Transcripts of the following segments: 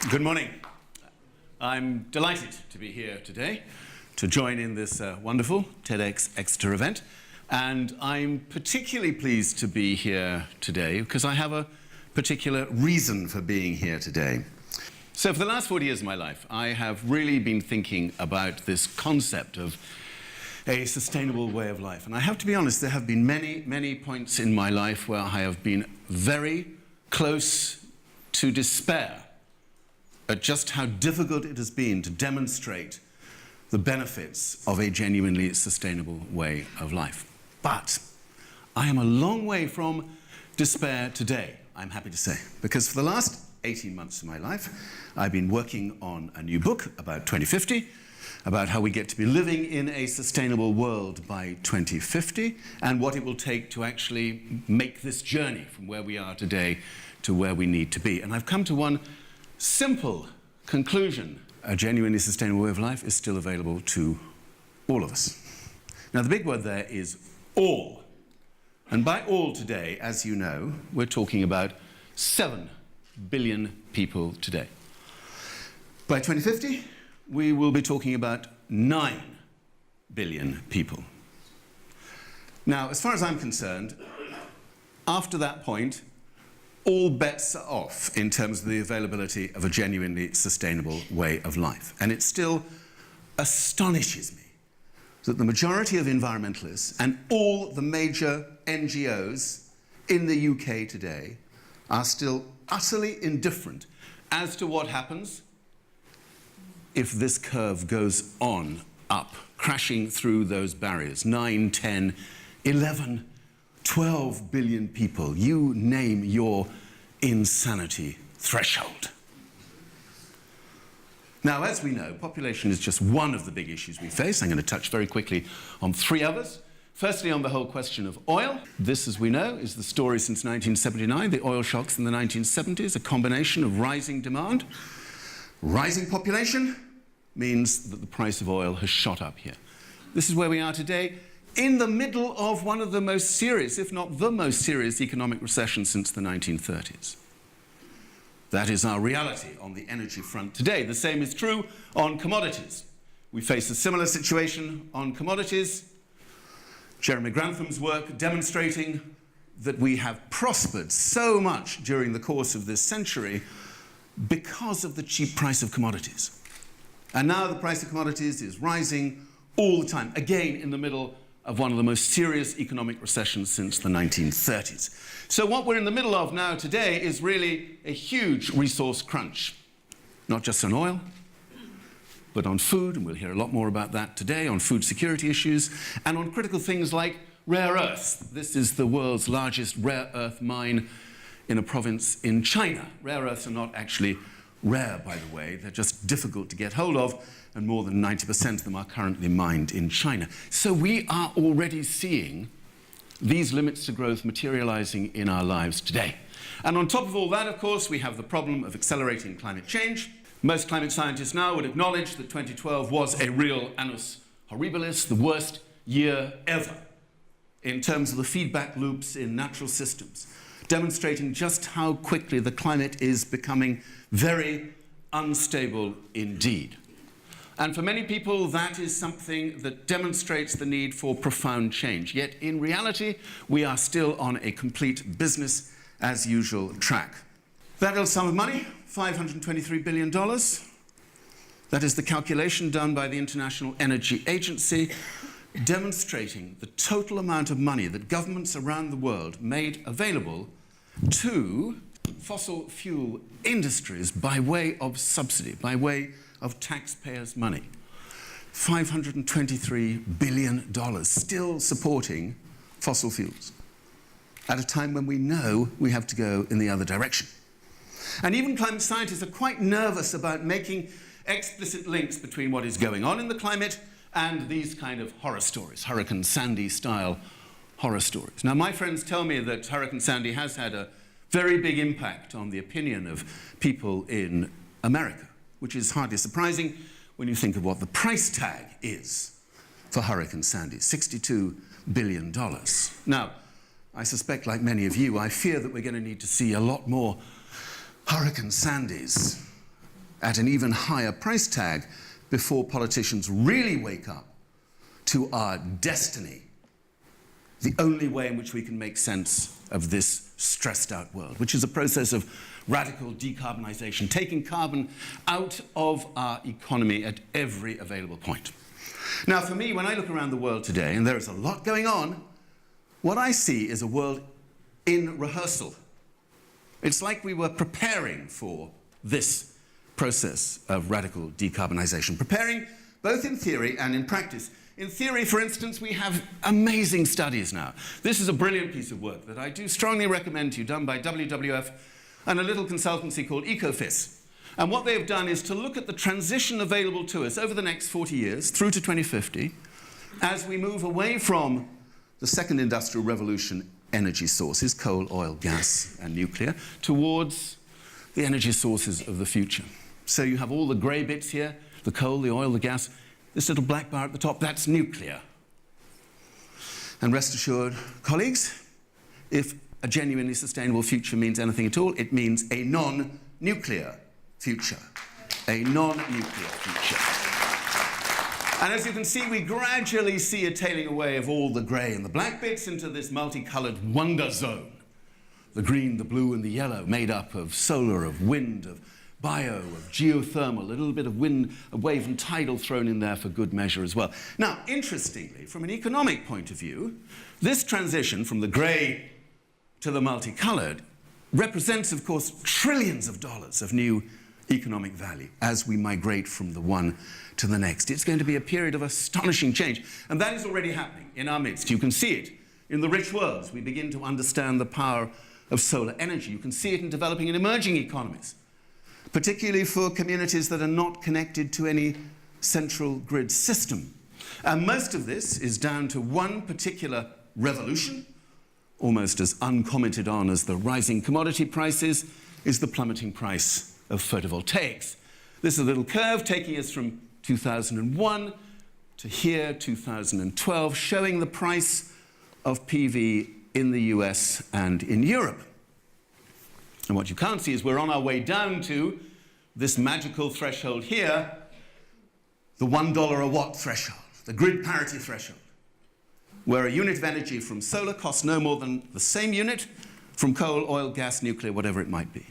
Good morning. I'm delighted to be here today to join in this wonderful TEDxExeter event. And I'm particularly pleased to be here today because I have a particular reason for being here today. So for the last 40 years of my life, I have really been thinking about this concept of a sustainable way of life. And I have to be honest, there have been many points in my life where I have been very close to despair at just how difficult it has been to demonstrate the benefits of a genuinely sustainable way of life. But I am a long way from despair today, I'm happy to say, because for the last 18 months of my life, I've been working on a new book about 2050, about how we get to be living in a sustainable world by 2050, and what it will take to actually make this journey from where we are today to where we need to be. And I've come to one simple conclusion: a genuinely sustainable way of life is still available to all of us. Now, the big word there is all. And by all today, as you know, we're talking about 7 billion people today. By 2050, we will be talking about 9 billion people. Now, as far as I'm concerned, after that point, all bets are off in terms of the availability of a genuinely sustainable way of life. And it still astonishes me that the majority of environmentalists and all the major NGOs in the UK today are still utterly indifferent as to what happens if this curve goes on up, crashing through those barriers. 9, 10, 11, 12 billion people. You name your insanity threshold. Now, as we know, population is just one of the big issues we face. I'm going to touch very quickly on 3 others. Firstly, on the whole question of oil. This, as we know, is the story since 1979, the oil shocks in the 1970s, a combination of rising demand. Rising population means that the price of oil has shot up here. This is where we are today, in the middle of one of the most serious, if not the most serious, economic recession since the 1930s. That is our reality on the energy front today. The same is true on commodities. We face a similar situation on commodities. Jeremy Grantham's work demonstrating that we have prospered so much during the course of this century because of the cheap price of commodities. And now the price of commodities is rising all the time, again in the middle of one of the most serious economic recessions since the 1930s. So what we're in the middle of now today is really a huge resource crunch, not just on oil, but on food, and we'll hear a lot more about that today, on food security issues, and on critical things like rare earths. This is the world's largest rare earth mine in a province in China. Rare earths are not actually rare, by the way. They're just difficult to get hold of, and more than 90% of them are currently mined in China. So we are already seeing these limits to growth materializing in our lives today. And on top of all that, of course, we have the problem of accelerating climate change. Most climate scientists now would acknowledge that 2012 was a real annus horribilis, the worst year ever, in terms of the feedback loops in natural systems, demonstrating just how quickly the climate is becoming very unstable indeed. And for many people, that is something that demonstrates the need for profound change. Yet in reality, we are still on a complete business as usual track. That little sum of money, $523 billion. That is the calculation done by the International Energy Agency, demonstrating the total amount of money that governments around the world made available to fossil fuel industries by way of subsidy, by way of taxpayers' money. $523 billion still supporting fossil fuels at a time when we know we have to go in the other direction. And even climate scientists are quite nervous about making explicit links between what is going on in the climate and these kind of horror stories, Hurricane Sandy-style horror stories. Now, my friends tell me that Hurricane Sandy has had a very big impact on the opinion of people in America, which is hardly surprising when you think of what the price tag is for Hurricane Sandy, $62 billion. Now, I suspect, like many of you, I fear that we're going to need to see a lot more Hurricane Sandys at an even higher price tag before politicians really wake up to our destiny, the only way in which we can make sense of this stressed out world, which is a process of radical decarbonisation, taking carbon out of our economy at every available point. Now, for me, when I look around the world today, and there is a lot going on, what I see is a world in rehearsal. It's like we were preparing for this process of radical decarbonisation, preparing both in theory and in practice. In theory, for instance, we have amazing studies now. This is a brilliant piece of work that I do strongly recommend to you, done by WWF and a little consultancy called Ecofis. And what they have done is to look at the transition available to us over the next 40 years, through to 2050, as we move away from the second industrial revolution energy sources, coal, oil, gas, and nuclear, towards the energy sources of the future. So you have all the grey bits here, the coal, the oil, the gas. This little black bar at the top, that's nuclear. And rest assured, colleagues, if a genuinely sustainable future means anything at all, it means a non-nuclear future. A non-nuclear future. And as you can see, we gradually see a tailing away of all the grey and the black bits into this multicoloured wonder zone. The green, the blue, and the yellow, made up of solar, of wind, of bio, of geothermal, a little bit of wind, a wave and tidal thrown in there for good measure as well. Now, interestingly, from an economic point of view, this transition from the grey to the multicoloured represents, of course, trillions of dollars of new economic value as we migrate from the one to the next. It's going to be a period of astonishing change, and that is already happening in our midst. You can see it in the rich worlds. We begin to understand the power of solar energy. You can see it in developing and emerging economies, particularly for communities that are not connected to any central grid system. And most of this is down to one particular revolution, almost as uncommented on as the rising commodity prices, is the plummeting price of photovoltaics. This is a little curve taking us from 2001 to here, 2012, showing the price of PV in the US and in Europe. And what you can't see is we're on our way down to this magical threshold here, the $1 a watt threshold, the grid parity threshold, where a unit of energy from solar costs no more than the same unit from coal, oil, gas, nuclear, whatever it might be.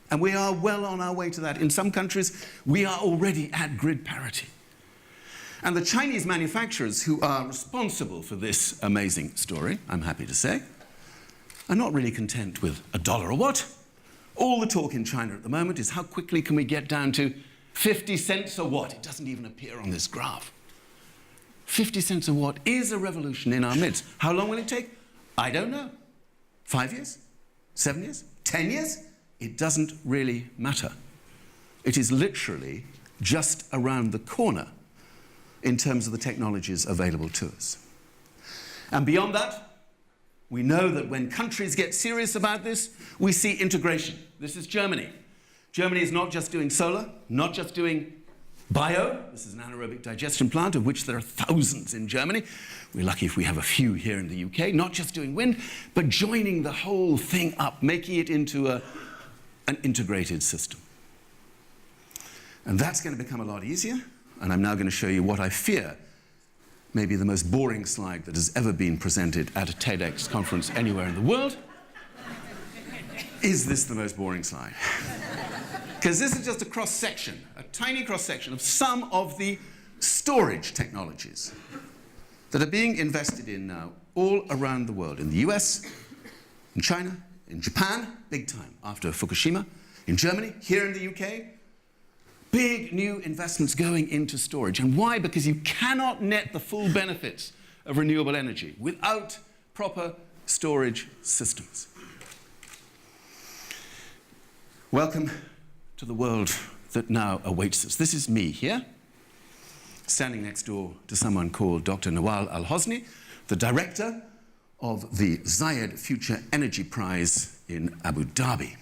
And we are well on our way to that. In some countries, we are already at grid parity. And the Chinese manufacturers who are responsible for this amazing story, I'm happy to say, are not really content with $1 a watt. All the talk in China at the moment is how quickly can we get down to 50 cents a watt. It doesn't even appear on this graph. 50 cents a watt is a revolution in our midst. How long will it take? I don't know. 5 years? 7 years? 10 years? It doesn't really matter. It is literally just around the corner in terms of the technologies available to us. And beyond that, we know that when countries get serious about this, we see integration. This is Germany. Germany is not just doing solar, not just doing bio. This is an anaerobic digestion plant, of which there are thousands in Germany. We're lucky if we have a few here in the UK. Not just doing wind, but joining the whole thing up, making it into an integrated system. And that's going to become a lot easier. And I'm now going to show you what I fear may be the most boring slide that has ever been presented at a TEDx conference anywhere in the world. Is this the most boring slide? Because this is just a cross-section, a tiny cross-section of some of the storage technologies that are being invested in now all around the world. In the US, in China, in Japan, big time after Fukushima, in Germany, here in the UK, big new investments going into storage. And why? Because you cannot net the full benefits of renewable energy without proper storage systems. Welcome to the world that now awaits us. This is me here, standing next door to someone called Dr. Nawal Al-Hosni, the director of the Zayed Future Energy Prize in Abu Dhabi.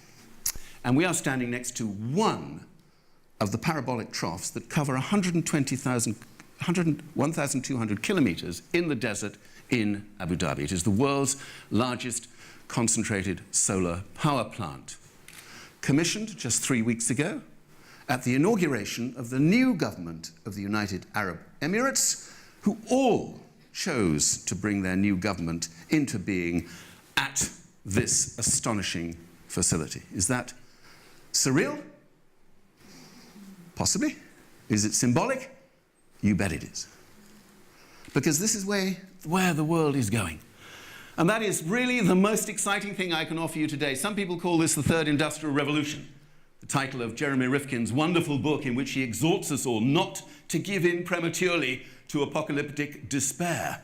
And we are standing next to one of the parabolic troughs that cover 1,200 kilometers in the desert in Abu Dhabi. It is the world's largest concentrated solar power plant, commissioned just 3 weeks ago at the inauguration of the new government of the United Arab Emirates, who all chose to bring their new government into being at this astonishing facility. Is that surreal? Possibly. Is it symbolic? You bet it is. Because this is where the world is going. And that is really the most exciting thing I can offer you today. Some people call this the Third Industrial Revolution, the title of Jeremy Rifkin's wonderful book in which he exhorts us all not to give in prematurely to apocalyptic despair.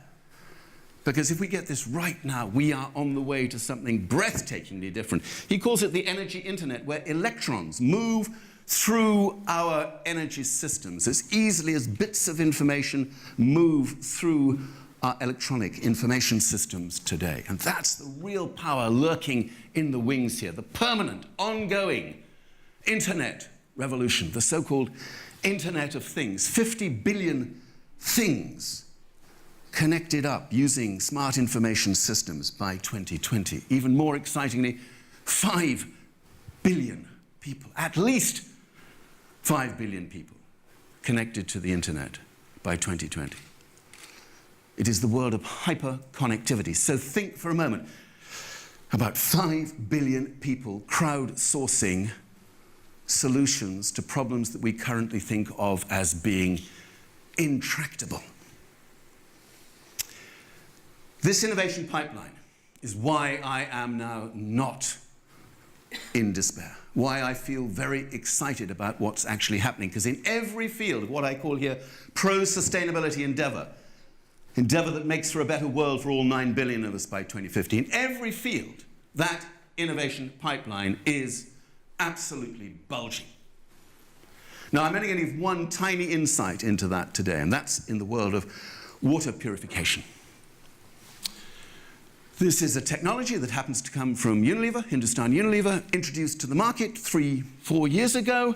Because if we get this right now, we are on the way to something breathtakingly different. He calls it the energy internet, where electrons move through our energy systems as easily as bits of information move through our electronic information systems today. And that's the real power lurking in the wings here, the permanent, ongoing internet revolution, the so-called Internet of Things. 50 billion things connected up using smart information systems by 2020. Even more excitingly, 5 billion people, at least 5 billion people connected to the internet by 2020. It is the world of hyper-connectivity. So think for a moment about 5 billion people crowdsourcing solutions to problems that we currently think of as being intractable. This innovation pipeline is why I am now not in despair, why I feel very excited about what's actually happening, because in every field of what I call here pro-sustainability endeavor that makes for a better world for all 9 billion of us by 2050, in every field, that innovation pipeline is absolutely bulging. Now, I'm only going to give one tiny insight into that today, and that's in the world of water purification. This is a technology that happens to come from Unilever, Hindustan Unilever, introduced to the market 3-4 years ago.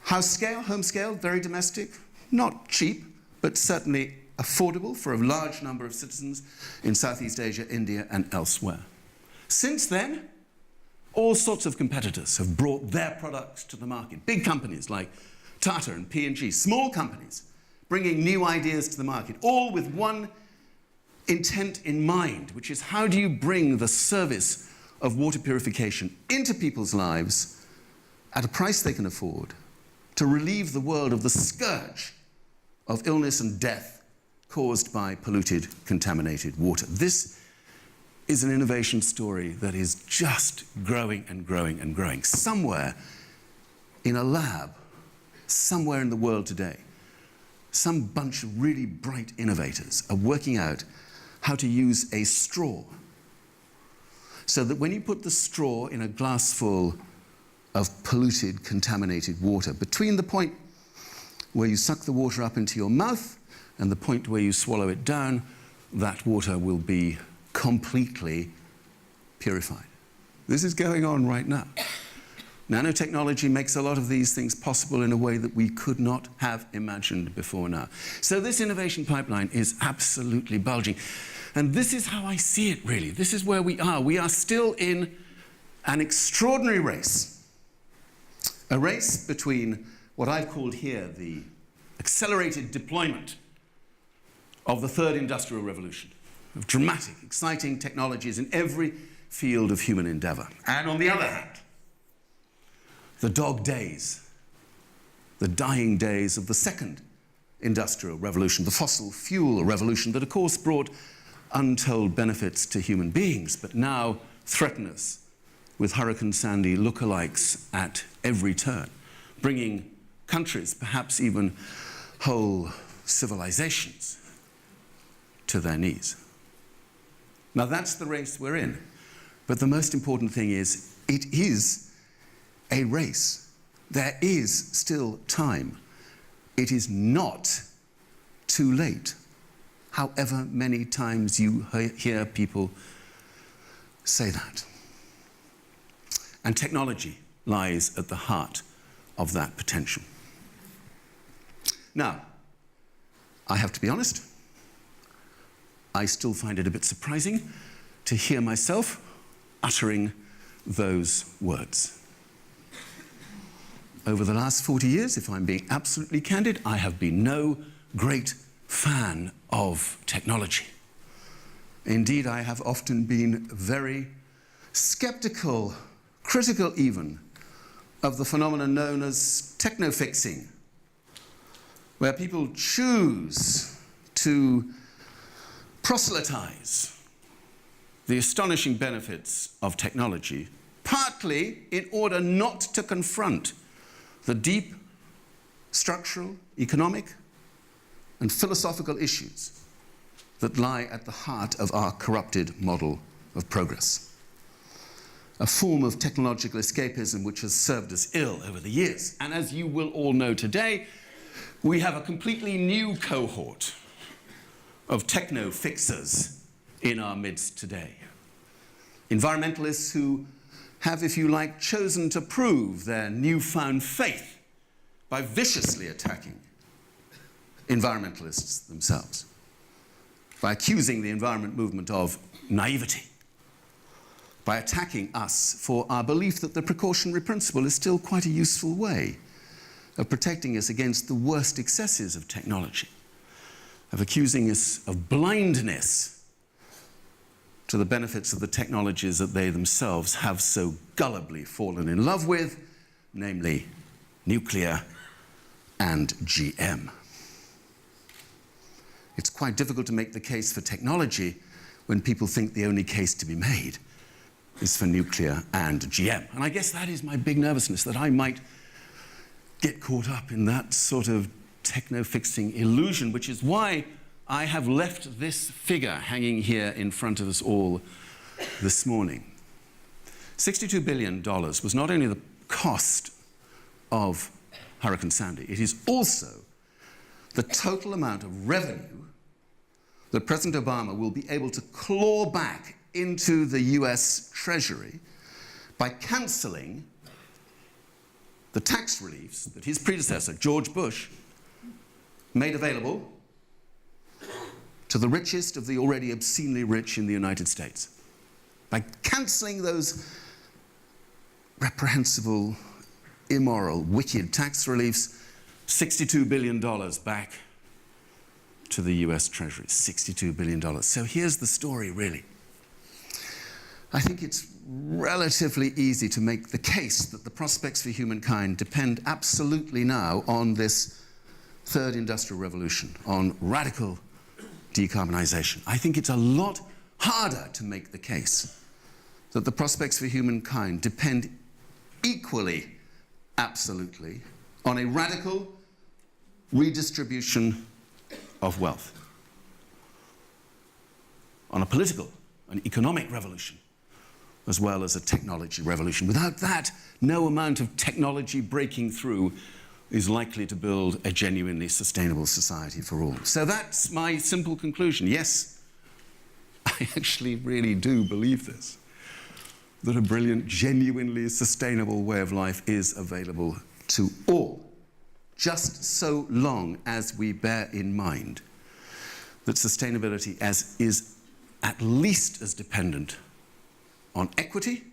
House scale, home scale, very domestic, not cheap, but certainly affordable for a large number of citizens in Southeast Asia, India, and elsewhere. Since then, all sorts of competitors have brought their products to the market. Big companies like Tata and P&G, small companies bringing new ideas to the market, all with one intent in mind, which is how do you bring the service of water purification into people's lives at a price they can afford to relieve the world of the scourge of illness and death caused by polluted, contaminated water. This is an innovation story that is just growing and growing and growing. Somewhere in a lab, somewhere in the world today, some bunch of really bright innovators are working out how to use a straw so that when you put the straw in a glass full of polluted, contaminated water, between the point where you suck the water up into your mouth and the point where you swallow it down, that water will be completely purified. This is going on right now. Nanotechnology makes a lot of these things possible in a way that we could not have imagined before now. So this innovation pipeline is absolutely bulging. And this is how I see it, really. This is where we are. We are still in an extraordinary race. A race between what I've called here the accelerated deployment of the Third Industrial Revolution, of dramatic, exciting technologies in every field of human endeavor. And on the other hand, the dog days, the dying days of the Second Industrial Revolution, the fossil fuel revolution that, of course, brought untold benefits to human beings, but now threaten us with Hurricane Sandy lookalikes at every turn, bringing countries, perhaps even whole civilizations, to their knees. Now that's the race we're in. But the most important thing is, it is a race. There is still time. It is not too late. However many times you hear people say that. And technology lies at the heart of that potential. Now, I have to be honest, I still find it a bit surprising to hear myself uttering those words. over the last 40 years, if I'm being absolutely candid, I have been no great fan of technology. Indeed, I have often been very skeptical, critical even, of the phenomenon known as techno-fixing, where people choose to proselytize the astonishing benefits of technology, partly in order not to confront the deep structural, economic, and philosophical issues that lie at the heart of our corrupted model of progress. A form of technological escapism which has served us ill over the years. And as you will all know today, we have a completely new cohort of techno-fixers in our midst today. Environmentalists who have, if you like, chosen to prove their newfound faith by viciously attacking environmentalists themselves, by accusing the environment movement of naivety, by attacking us for our belief that the precautionary principle is still quite a useful way of protecting us against the worst excesses of technology, of accusing us of blindness to the benefits of the technologies that they themselves have so gullibly fallen in love with, namely nuclear and GM. It's quite difficult to make the case for technology when people think the only case to be made is for nuclear and GM. And I guess that is my big nervousness, that I might get caught up in that sort of techno-fixing illusion, which is why I have left this figure hanging here in front of us all this morning. $62 billion was not only the cost of Hurricane Sandy, it is also the total amount of revenue that President Obama will be able to claw back into the US Treasury by cancelling the tax reliefs that his predecessor, George Bush, made available to the richest of the already obscenely rich in the United States. By cancelling those reprehensible, immoral, wicked tax reliefs, $62 billion back to the US Treasury, $62 billion. So here's the story, really. I think it's relatively easy to make the case that the prospects for humankind depend absolutely now on this third industrial revolution, on radical decarbonisation. I think it's a lot harder to make the case that the prospects for humankind depend equally, absolutely, on a radical redistribution of wealth, on a political and economic revolution, as well as a technology revolution. Without that, no amount of technology breaking through is likely to build a genuinely sustainable society for all. So that's my simple conclusion. Yes, I actually really do believe this, that a brilliant, genuinely sustainable way of life is available to all, just so long as we bear in mind that sustainability is at least as dependent on equity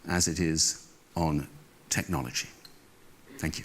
as it is on technology. Thank you.